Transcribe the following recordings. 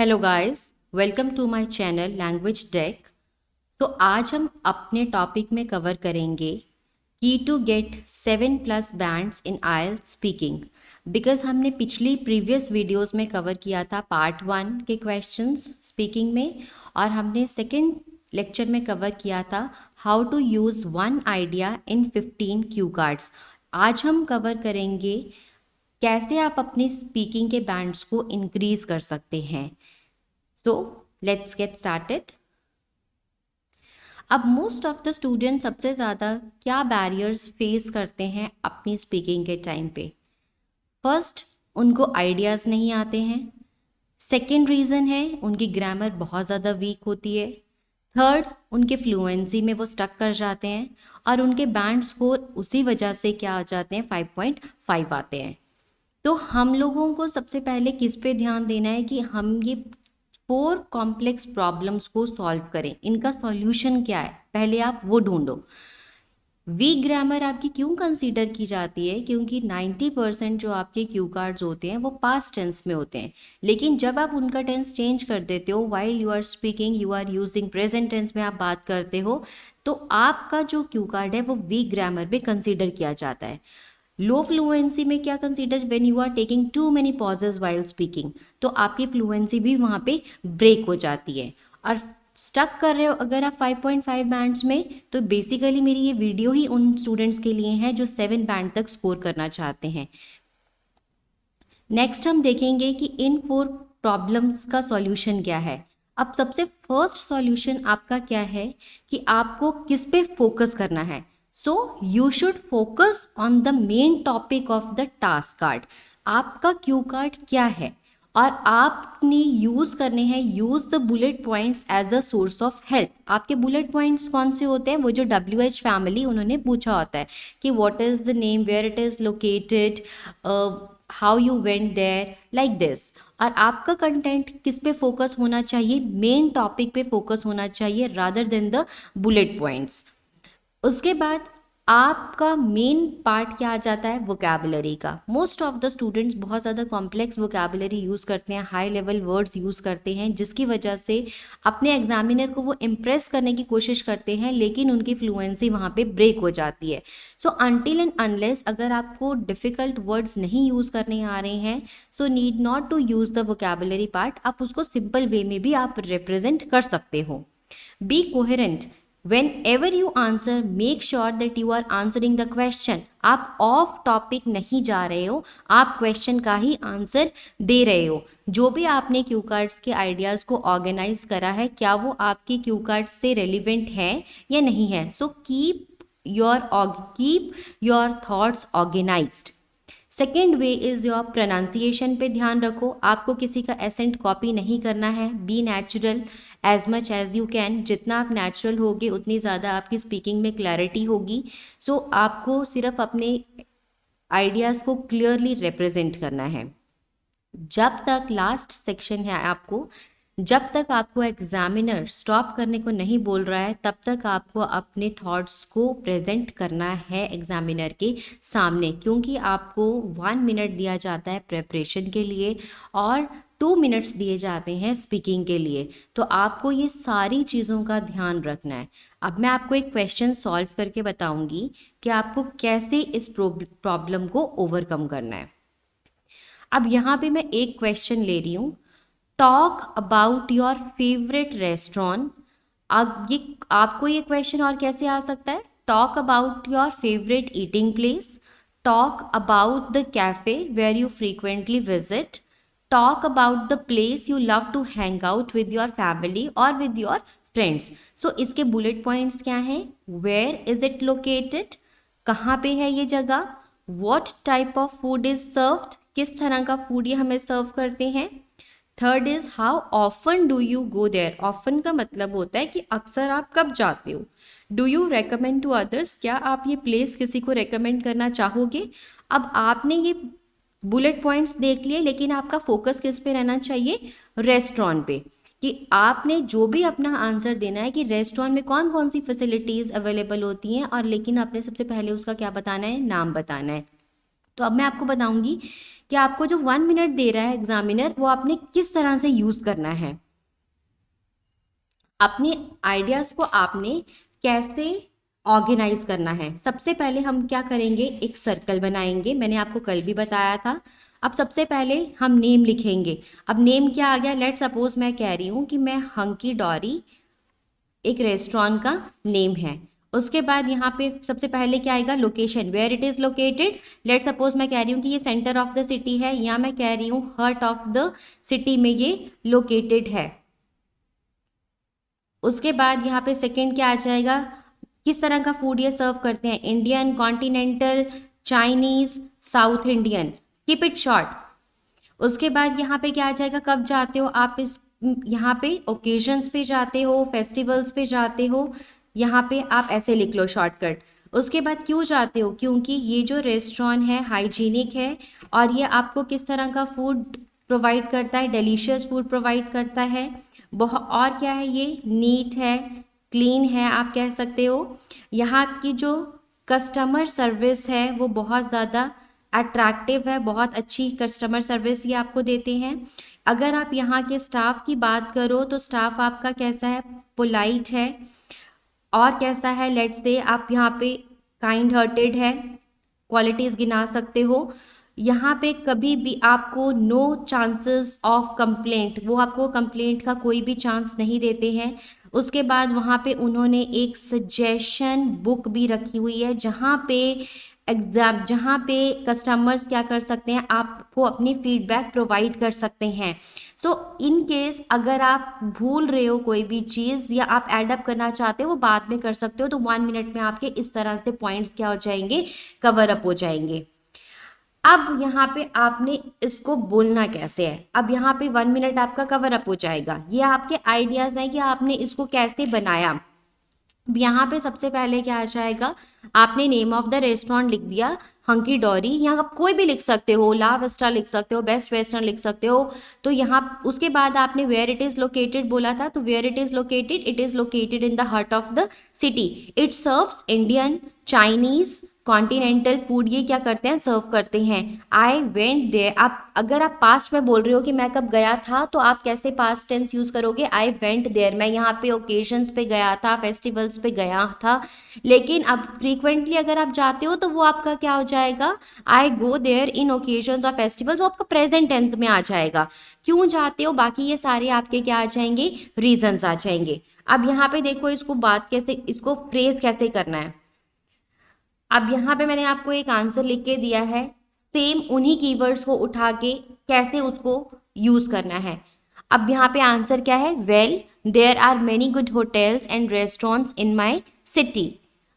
Hello guys, welcome to my channel Language Deck. तो आज हम अपने टॉपिक में कवर करेंगे की to get 7+ bands in IELTS speaking. Because हमने पिछली प्रीवियस वीडियोस में कवर किया था पार्ट 1 के क्वेश्चंस स्पीकिंग में, और हमने सेकंड लेक्चर में कवर किया था how to use one idea in 15 cue cards. आज हम कवर करेंगे कैसे आप अपनी स्पीकिंग के बैंड्स को इंक्रीज कर सकते हैं। So let's get started. अब मोस्ट ऑफ द स्टूडेंट सबसे ज़्यादा क्या बैरियर्स फेस करते हैं अपनी स्पीकिंग के टाइम पे? फर्स्ट, उनको आइडियाज़ नहीं आते हैं। सेकेंड रीज़न है उनकी ग्रामर बहुत ज़्यादा वीक होती है। थर्ड, उनके फ्लुएंसी में वो स्टक कर जाते हैं और उनके बैंड स्कोर उसी वजह से क्या आ जाते हैं, 5.5 आते हैं। तो हम लोगों को सबसे पहले किस पे ध्यान देना है कि हम ये 4 कॉम्प्लेक्स प्रॉब्लम्स को सॉल्व करें। इनका सॉल्यूशन क्या है, पहले आप वो ढूंढो। वीक ग्रामर आपकी क्यों कंसीडर की जाती है? क्योंकि 90% जो आपके क्यू कार्ड्स होते हैं वो पास्ट टेंस में होते हैं, लेकिन जब आप उनका टेंस चेंज कर देते हो, while you are speaking you are using present tense में आप बात करते हो, तो आपका जो क्यू कार्ड है वो वीक ग्रामर में कंसीडर किया जाता है। लो फ्लुएंसी में क्या consider, when you are taking too many pauses while speaking, तो आपकी फ्लुएंसी भी वहाँ पे ब्रेक हो जाती है। और स्टक कर रहे हो अगर आप 5.5 बैंड्स में, तो बेसिकली मेरी ये वीडियो ही उन स्टूडेंट्स के लिए है जो 7 बैंड तक स्कोर करना चाहते हैं। नेक्स्ट हम देखेंगे कि इन 4 प्रॉब्लम्स का सॉल्यूशन क्या है। अब सबसे फर्स्ट सॉल्यूशन आपका क्या है कि आपको किस पे फोकस करना है। So you should focus on the main topic of the task card. आपका क्यू कार्ड क्या है और आपने यूज़ करने हैं, use the bullet points as a source of help. आपके बुलेट पॉइंट्स कौन से होते हैं? वो जो WH फैमिली उन्होंने पूछा होता है कि what is the name, where it is located, how you went there, like this. और आपका कंटेंट किस पे फोकस होना चाहिए? मेन टॉपिक पे फोकस होना चाहिए rather than the bullet points. उसके बाद आपका मेन पार्ट क्या आ जाता है? वोकैबुलरी का। मोस्ट ऑफ द स्टूडेंट्स बहुत ज़्यादा कॉम्प्लेक्स वोकैबुलरी यूज़ करते हैं, हाई लेवल वर्ड्स यूज़ करते हैं, जिसकी वजह से अपने एग्जामिनर को वो इम्प्रेस करने की कोशिश करते हैं, लेकिन उनकी फ्लुएंसी वहाँ पे ब्रेक हो जाती है। सो अनटिल एंड अनलेस अगर आपको डिफ़िकल्ट वर्ड्स नहीं यूज़ करने आ रहे हैं, so need not to use the vocabulary part, आप उसको सिंपल वे में भी आप रिप्रेजेंट कर सकते हो। Be coherent. Whenever you answer, make sure that you are answering the question. आप ऑफ टॉपिक नहीं जा रहे हो, आप क्वेश्चन का ही आंसर दे रहे हो। जो भी आपने क्यू कार्ड्स के आइडियाज़ को ऑर्गेनाइज करा है, क्या वो आपके क्यू कार्ड्स से रेलिवेंट है या नहीं है? So keep your thoughts organised. Second way is your pronunciation पे ध्यान रखो। आपको किसी का एसेंट कॉपी नहीं करना है। Be natural as much as you can. जितना आप नेचुरल होगे उतनी ज़्यादा आपकी स्पीकिंग में क्लैरिटी होगी। सो आपको सिर्फ अपने आइडियाज़ को क्लियरली रिप्रेजेंट करना है। जब तक लास्ट सेक्शन है आपको, जब तक आपको एग्जामिनर स्टॉप करने को नहीं बोल रहा है, तब तक आपको अपने थॉट्स को प्रेजेंट करना है एग्जामिनर के सामने, क्योंकि आपको 1 मिनट दिया जाता है प्रेपरेशन के लिए और 2 मिनट्स दिए जाते हैं स्पीकिंग के लिए। तो आपको ये सारी चीज़ों का ध्यान रखना है। अब मैं आपको एक क्वेश्चन सॉल्व करके बताऊंगी कि आपको कैसे इस प्रॉब्लम को ओवरकम करना है। अब यहाँ पे मैं एक क्वेश्चन ले रही हूँ, talk about your favourite restaurant. अब ये आपको ये क्वेश्चन और कैसे आ सकता है? Talk about your favourite eating place, talk about the cafe where you frequently visit, talk about the place you love to hang out with your family और विद योर फ्रेंड्स। सो इसके bullet points क्या हैं? Where is it located, कहाँ पे है ये जगह, what type of food is served, किस तरह का फूड ये हमें सर्व करते हैं। Third is how often do you go there. Often का मतलब होता है कि अक्सर आप कब जाते हो। Do you recommend to others, क्या आप ये प्लेस किसी को रेकमेंड करना चाहोगे। अब आपने ये बुलेट पॉइंट्स देख लिए, लेकिन आपका फोकस किस पे रहना चाहिए? रेस्टोरेंट पे, कि आपने जो भी अपना आंसर देना है कि रेस्टोरेंट में कौन कौन सी फैसिलिटीज़ अवेलेबल होती हैं, और लेकिन आपने सबसे पहले उसका क्या बताना है? नाम बताना है। तो अब मैं आपको बताऊंगी कि आपको जो 1 मिनट दे रहा है एग्जामिनर वो आपने किस तरह से यूज करना है, अपने आइडियाज को आपने कैसे ऑर्गेनाइज करना है। सबसे पहले हम क्या करेंगे, एक सर्कल बनाएंगे, मैंने आपको कल भी बताया था। अब सबसे पहले हम नेम लिखेंगे। अब नेम क्या आ गया, लेट सपोज मैं कह रही हूँ कि मैं हंकी डॉरी एक रेस्टोरेंट का नेम है। उसके बाद यहाँ पे सबसे पहले क्या आएगा, location, where it is located. Let suppose मैं कह रही हूँ कि ये सेंटर ऑफ द सिटी है, या मैं कह रही हूँ हार्ट ऑफ द सिटी में ये लोकेटेड है। उसके बाद यहाँ पे सेकंड क्या आ जाएगा, किस तरह का फूड ये सर्व करते हैं, Indian, continental, Chinese, south Indian, keep it short. उसके बाद यहाँ पे क्या आ जाएगा, कब जाते हो आप इस, यहाँ पे ओकेजन्स पे जाते हो, फेस्टिवल्स पे जाते हो, यहाँ पे आप ऐसे लिख लो शॉर्टकट। उसके बाद क्यों जाते हो, क्योंकि ये जो रेस्टोरेंट है हाइजीनिक है और ये आपको किस तरह का फूड प्रोवाइड करता है, डिलीशियस फूड प्रोवाइड करता है। बहुत, और क्या है, ये नीट है, क्लीन है आप कह सकते हो। यहाँ की जो कस्टमर सर्विस है वो बहुत ज़्यादा अट्रैक्टिव है, बहुत अच्छी कस्टमर सर्विस ये आपको देते हैं। अगर आप यहाँ के स्टाफ की बात करो तो स्टाफ आपका कैसा है, पोलाइट है, और कैसा है, लेट्स से आप यहाँ पे काइंड हार्टेड है, क्वालिटीज़ गिना सकते हो। यहाँ पे कभी भी आपको नो चांसेस ऑफ कंप्लेंट, वो आपको कंप्लेंट का कोई भी चांस नहीं देते हैं। उसके बाद वहाँ पे उन्होंने एक सजेशन बुक भी रखी हुई है जहाँ पे कस्टमर्स क्या कर सकते हैं, आपको अपनी फीडबैक प्रोवाइड कर सकते हैं। सो इन केस अगर आप भूल रहे हो कोई भी चीज़ या आप एडअप करना चाहते हो वो बाद में कर सकते हो। तो 1 मिनट में आपके इस तरह से पॉइंट्स क्या हो जाएंगे, कवर अप हो जाएंगे। अब यहाँ पे आपने इसको बोलना कैसे है, अब यहाँ पे 1 मिनट आपका कवर अप हो जाएगा। ये आपके आइडियाज़ हैं कि आपने इसको कैसे बनाया। यहाँ पे सबसे पहले क्या आ जाएगा, आपने नेम ऑफ द रेस्टोरेंट लिख दिया हंकी डॉरी, यहाँ आप कोई भी लिख सकते हो, ला विस्टा लिख सकते हो, बेस्ट वेस्टर्न लिख सकते हो। तो यहाँ उसके बाद आपने वेयर इट इज़ लोकेटेड बोला था, तो where it is located in the heart of the city. It serves Indian, Chinese, continental food, ये क्या करते हैं, सर्व करते हैं। आई वेंट देयर, आप अगर आप पास्ट में बोल रहे हो कि मैं कब गया था, तो आप कैसे पास्ट टेंस यूज़ करोगे, आई वेंट देयर, मैं यहाँ पे ओकेजन्स पे गया था, फेस्टिवल्स पे गया था। लेकिन अब फ्रीक्वेंटली अगर आप जाते हो तो वो आपका क्या हो जाएगा, आई गो देयर इन ओकेजन्स और फेस्टिवल्स, वो आपका प्रेजेंट टेंस में आ जाएगा। क्यों जाते हो, बाकी ये सारे आपके क्या आ जाएंगे, रीजंस आ जाएंगे। अब यहाँ पे देखो इसको बात कैसे, इसको फ्रेज कैसे करना है। अब यहाँ पे मैंने आपको एक आंसर लिख के दिया है, सेम उन्हीं कीवर्ड्स को उठा के कैसे उसको यूज करना है। अब यहाँ पे आंसर क्या है, well there are many good hotels and restaurants in my city,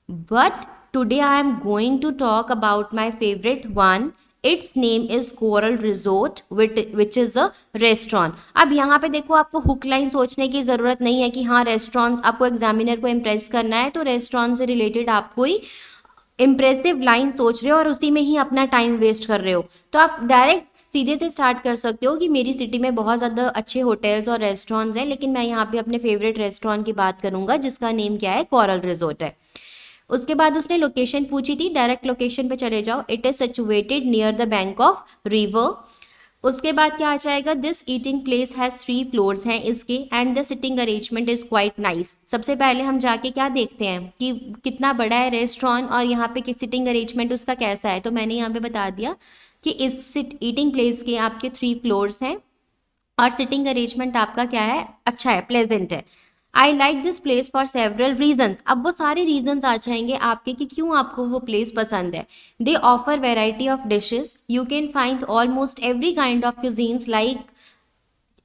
but today I am going to talk about my favourite one, its name is Coral Resort which is a restaurant. अब यहाँ पे देखो आपको hook line सोचने की ज़रूरत नहीं है कि हाँ रेस्टोरेंट, आपको एग्जामिनर को इम्प्रेस करना है तो रेस्टोरेंट से रिलेटेड आप कोई इम्प्रेसिव लाइन सोच रहे हो और उसी में ही अपना टाइम वेस्ट कर रहे हो। तो आप डायरेक्ट सीधे से स्टार्ट कर सकते हो कि मेरी सिटी में बहुत ज़्यादा अच्छे होटल्स और रेस्टोरेंट्स हैं, लेकिन मैं यहाँ पे अपने फेवरेट रेस्टोरेंट की बात करूँगा जिसका नेम क्या है, कोरल रिजोर्ट है। उसके बाद उसने लोकेशन पूछी थी, डायरेक्ट लोकेशन पे चले जाओ, it is situated near the bank of river. उसके बाद क्या आ जाएगा, this eating place has 3 floors हैं इसके, and the sitting arrangement is quite nice. सबसे पहले हम जाके क्या देखते हैं कि कितना बड़ा है रेस्टोरेंट और यहाँ पे सिटिंग अरेंजमेंट उसका कैसा है। तो मैंने यहाँ पे बता दिया कि इस ईटिंग प्लेस के आपके 3 फ्लोर्स हैं और सिटिंग अरेंजमेंट आपका क्या है, अच्छा है, प्लेजेंट है। I like this place for several reasons. अब वो सारे रीजन्स आ जाएंगे आपके कि क्यों आपको वो प्लेस पसंद है। They offer variety of dishes, you can find almost every kind of cuisines like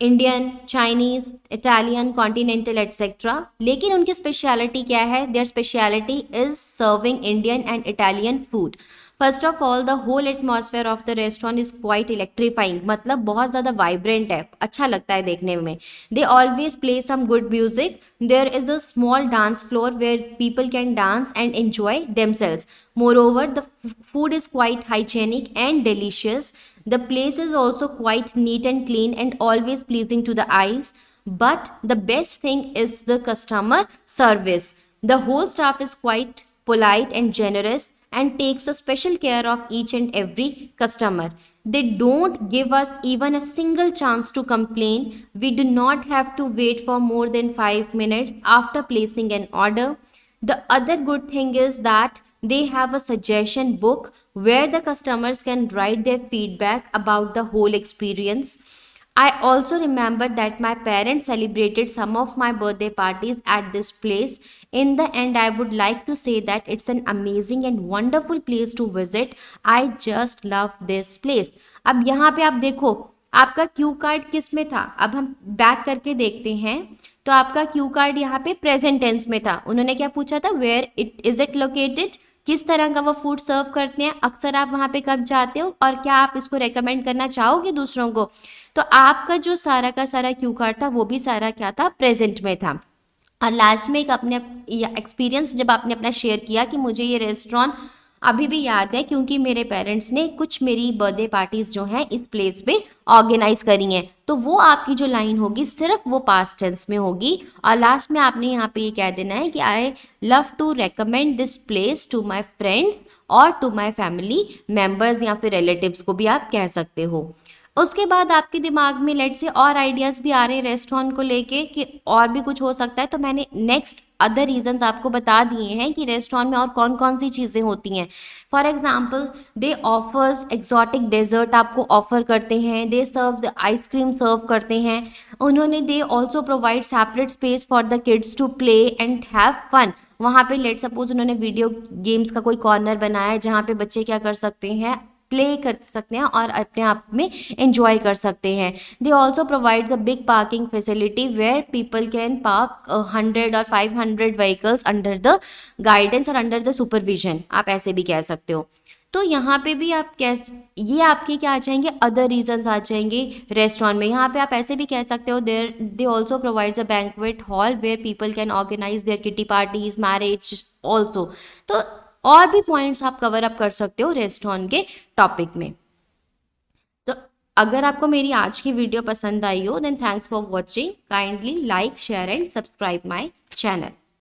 Indian, Chinese, Italian, continental etcetera. लेकिन उनकी स्पेशलिटी क्या है, their speciality is serving Indian and Italian food. First of all the whole atmosphere of the restaurant is quite electrifying, मतलब बहुत ज़्यादा vibrant है, अच्छा लगता है देखने में। They always play some good music, there is a small dance floor where people can dance and enjoy themselves. Moreover, the food is quite hygienic and delicious. The place is also quite neat and clean and always pleasing to the eyes. But the best thing is the customer service. The whole staff is quite polite and generous, and takes a special care of each and every customer. They don't give us even a single chance to complain. We do not have to wait for more than 5 minutes after placing an order. The other good thing is that they have a suggestion book where the customers can write their feedback about the whole experience. I also remember that my parents celebrated some of my birthday parties at this place. In the end, I would like to say that it's an amazing and wonderful place to visit. I just love this place. अब यहाँ पे आप देखो आपका cue card किस में था, अब हम बैक करके देखते हैं तो आपका क्यू कार्ड यहाँ पे प्रेजेंट टेंस में था. उन्होंने क्या पूछा था, वेयर इट लोकेटेड, किस तरह का वो फूड सर्व करते हैं, अक्सर आप वहाँ पे कब जाते हो और क्या आप इसको रेकमेंड करना चाहोगे दूसरों को. तो आपका जो सारा का सारा क्यू कार्ड था वो भी सारा क्या था, प्रेजेंट में था. और लास्ट में एक अपने एक्सपीरियंस जब आपने अपना शेयर किया कि मुझे ये रेस्टोरेंट अभी भी याद है क्योंकि मेरे पेरेंट्स ने कुछ मेरी बर्थडे पार्टीज जो हैं इस प्लेस पे ऑर्गेनाइज करी हैं, तो वो आपकी जो लाइन होगी सिर्फ वो पास्ट टेंस में होगी. और लास्ट में आपने यहाँ पे ये कह देना है कि I love to recommend this place to my friends और टू माई फैमिली मेम्बर्स, या फिर रिलेटिव्स को भी आप कह सकते हो. उसके बाद आपके दिमाग में लेट से और आइडियाज़ भी आ रहे हैं रेस्टोरेंट को लेके कि और भी कुछ हो सकता है, तो मैंने नेक्स्ट अदर रीजंस आपको बता दिए हैं कि रेस्टोरेंट में और कौन कौन सी चीज़ें होती हैं. For example they offers exotic dessert आपको ऑफर करते हैं, दे सर्व आइसक्रीम सर्व करते हैं. उन्होंने they also provide separate space for the kids to play and have fun. वहाँ पे लेट सपोज उन्होंने वीडियो गेम्स का कोई कॉर्नर बनाया है जहाँ पे बच्चे क्या कर सकते हैं, प्ले कर सकते हैं और अपने आप में एंजॉय कर सकते हैं. They also provides a big parking facility where people can park 100 और 500 व्हीकल्स अंडर द गाइडेंस और अंडर द सुपरविजन, आप ऐसे भी कह सकते हो. तो यहाँ पे भी आप कैसे, ये आपके क्या आ जाएंगे, अदर रीजंस आ जाएंगे रेस्टोरेंट में. यहाँ पे आप ऐसे भी कह सकते हो there they also provides a banquet hall where people can organise their kitty parties, marriage also. तो और भी पॉइंट्स आप कवर अप कर सकते हो रेस्टोरेंट के टॉपिक में. तो अगर आपको मेरी आज की वीडियो पसंद आई हो then thanks for watching. Kindly like share and subscribe my channel.